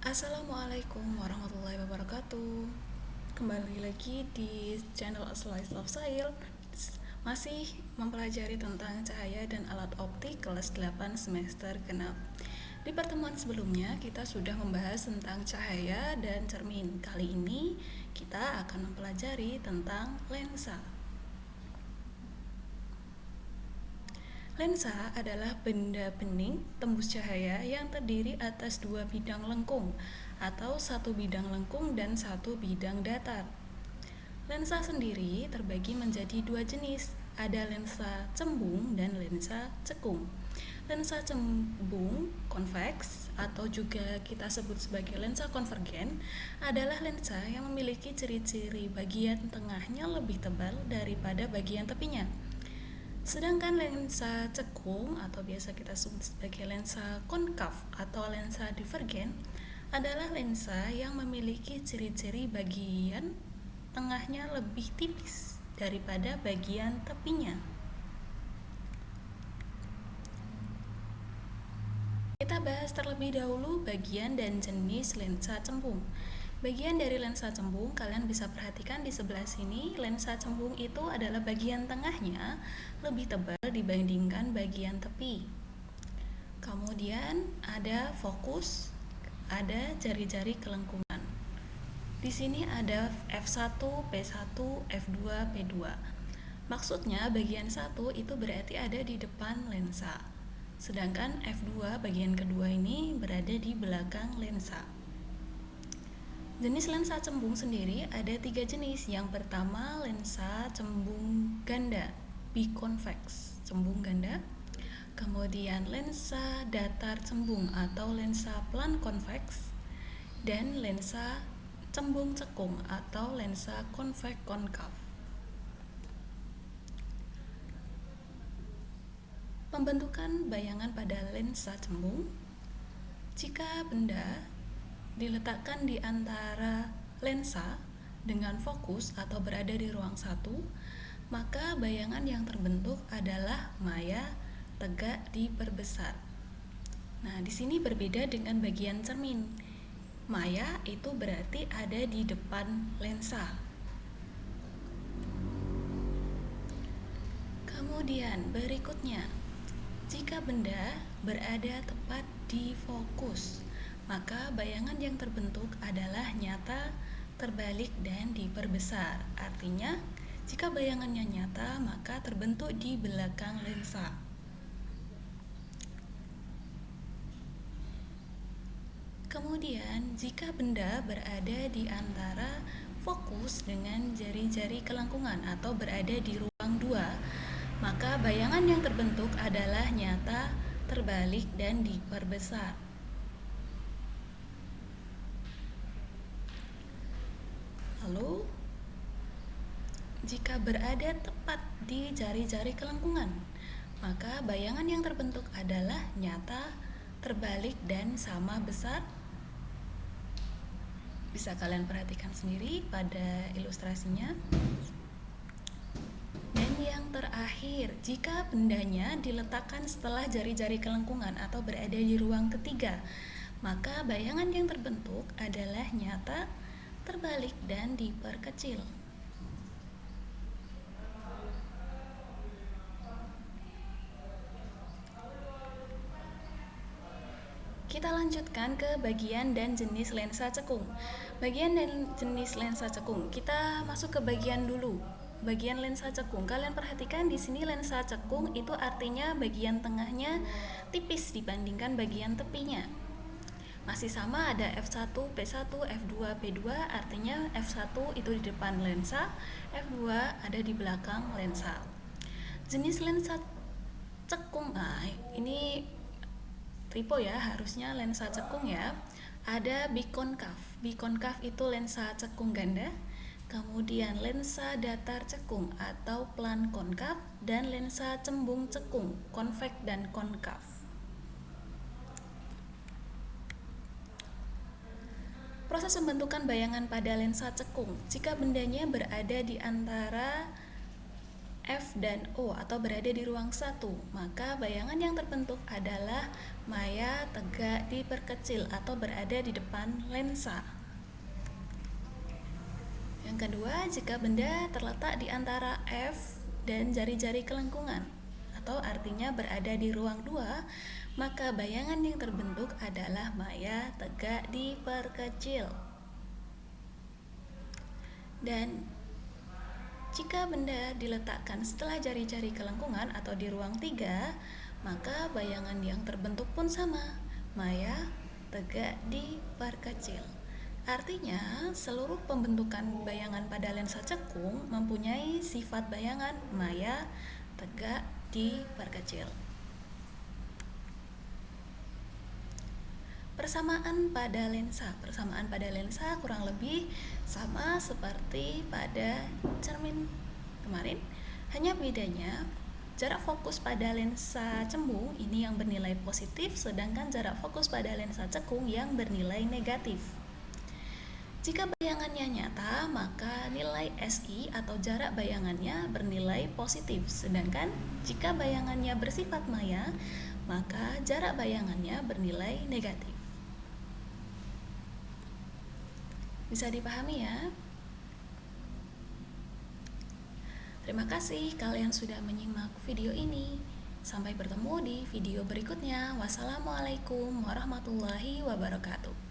Assalamualaikum warahmatullahi wabarakatuh. Kembali lagi di channel A Slice of Science. Masih mempelajari tentang cahaya dan alat optik kelas 8 semester genap. Di pertemuan sebelumnya kita sudah membahas tentang cahaya dan cermin. Kali ini kita akan mempelajari tentang lensa. Lensa adalah benda bening tembus cahaya yang terdiri atas dua bidang lengkung atau satu bidang lengkung dan satu bidang datar. Lensa sendiri terbagi menjadi dua jenis, ada lensa cembung dan lensa cekung. Lensa cembung konveks atau juga kita sebut sebagai lensa konvergen adalah lensa yang memiliki ciri-ciri bagian tengahnya lebih tebal daripada bagian tepinya. Sedangkan lensa cekung atau biasa kita sebut sebagai lensa konkav atau lensa divergen adalah lensa yang memiliki ciri-ciri bagian tengahnya lebih tipis daripada bagian tepinya. Kita bahas terlebih dahulu bagian dan jenis lensa cembung. Bagian dari lensa cembung, kalian bisa perhatikan di sebelah sini, lensa cembung itu adalah bagian tengahnya lebih tebal dibandingkan bagian tepi. Kemudian ada fokus, ada jari-jari kelengkungan. Di sini ada F1, P1, F2, P2. Maksudnya bagian 1 itu berarti ada di depan lensa. Sedangkan F2 bagian kedua ini berada di belakang lensa. Jenis lensa cembung sendiri ada 3 jenis. Yang pertama lensa cembung ganda, biconvex, cembung ganda. Kemudian lensa datar cembung atau lensa plan konveks, dan lensa cembung cekung atau lensa konveks konkav. Pembentukan bayangan pada lensa cembung. Jika benda diletakkan di antara lensa dengan fokus atau berada di ruang satu, maka bayangan yang terbentuk adalah maya tegak diperbesar. Nah, di sini berbeda dengan bagian cermin. Maya itu berarti ada di depan lensa. Kemudian berikutnya, jika benda berada tepat di fokus, maka bayangan yang terbentuk adalah nyata, terbalik, dan diperbesar. Artinya, jika bayangannya nyata, maka terbentuk di belakang lensa. Kemudian, jika benda berada di antara fokus dengan jari-jari kelengkungan atau berada di ruang 2, maka bayangan yang terbentuk adalah nyata, terbalik, dan diperbesar. Lalu, jika berada tepat di jari-jari kelengkungan, maka bayangan yang terbentuk adalah nyata, terbalik, dan sama besar. Bisa kalian perhatikan sendiri pada ilustrasinya. Dan yang terakhir, jika bendanya diletakkan setelah jari-jari kelengkungan atau berada di ruang ketiga, maka bayangan yang terbentuk adalah nyata, terbalik, dan diperkecil. Kita lanjutkan ke bagian dan jenis lensa cekung. Bagian dan jenis lensa cekung. Kita masuk ke bagian dulu. Bagian lensa cekung. Kalian perhatikan di sini lensa cekung itu artinya bagian tengahnya tipis dibandingkan bagian tepinya. Masih sama, ada F1, P1, F2, P2, artinya F1 itu di depan lensa, F2 ada di belakang lensa. Jenis lensa cekung, nah ini typo ya, harusnya lensa cekung ya. Ada bikonkav. Bikonkav itu lensa cekung ganda. Kemudian lensa datar cekung atau plan konkav, dan lensa cembung cekung, konveks dan konkav. Proses pembentukan bayangan pada lensa cekung. Jika bendanya berada di antara F dan O atau berada di ruang satu, maka bayangan yang terbentuk adalah maya tegak diperkecil atau berada di depan lensa. Yang kedua, jika benda terletak di antara F dan jari-jari kelengkungan, atau artinya berada di ruang 2, maka bayangan yang terbentuk adalah maya tegak diperkecil. Dan jika benda diletakkan setelah jari-jari kelengkungan atau di ruang 3, maka bayangan yang terbentuk pun sama, maya tegak diperkecil. Artinya, seluruh pembentukan bayangan pada lensa cekung mempunyai sifat bayangan maya tegak diperkecil. Persamaan pada lensa kurang lebih sama seperti pada cermin kemarin, hanya bedanya jarak fokus pada lensa cembung ini yang bernilai positif, sedangkan jarak fokus pada lensa cekung yang bernilai negatif. Jika bayangannya nyata, maka nilai SI atau jarak bayangannya bernilai positif, sedangkan jika bayangannya bersifat maya, maka jarak bayangannya bernilai negatif. Bisa dipahami ya? Terima kasih kalian sudah menyimak video ini. Sampai bertemu di video berikutnya. Wassalamualaikum warahmatullahi wabarakatuh.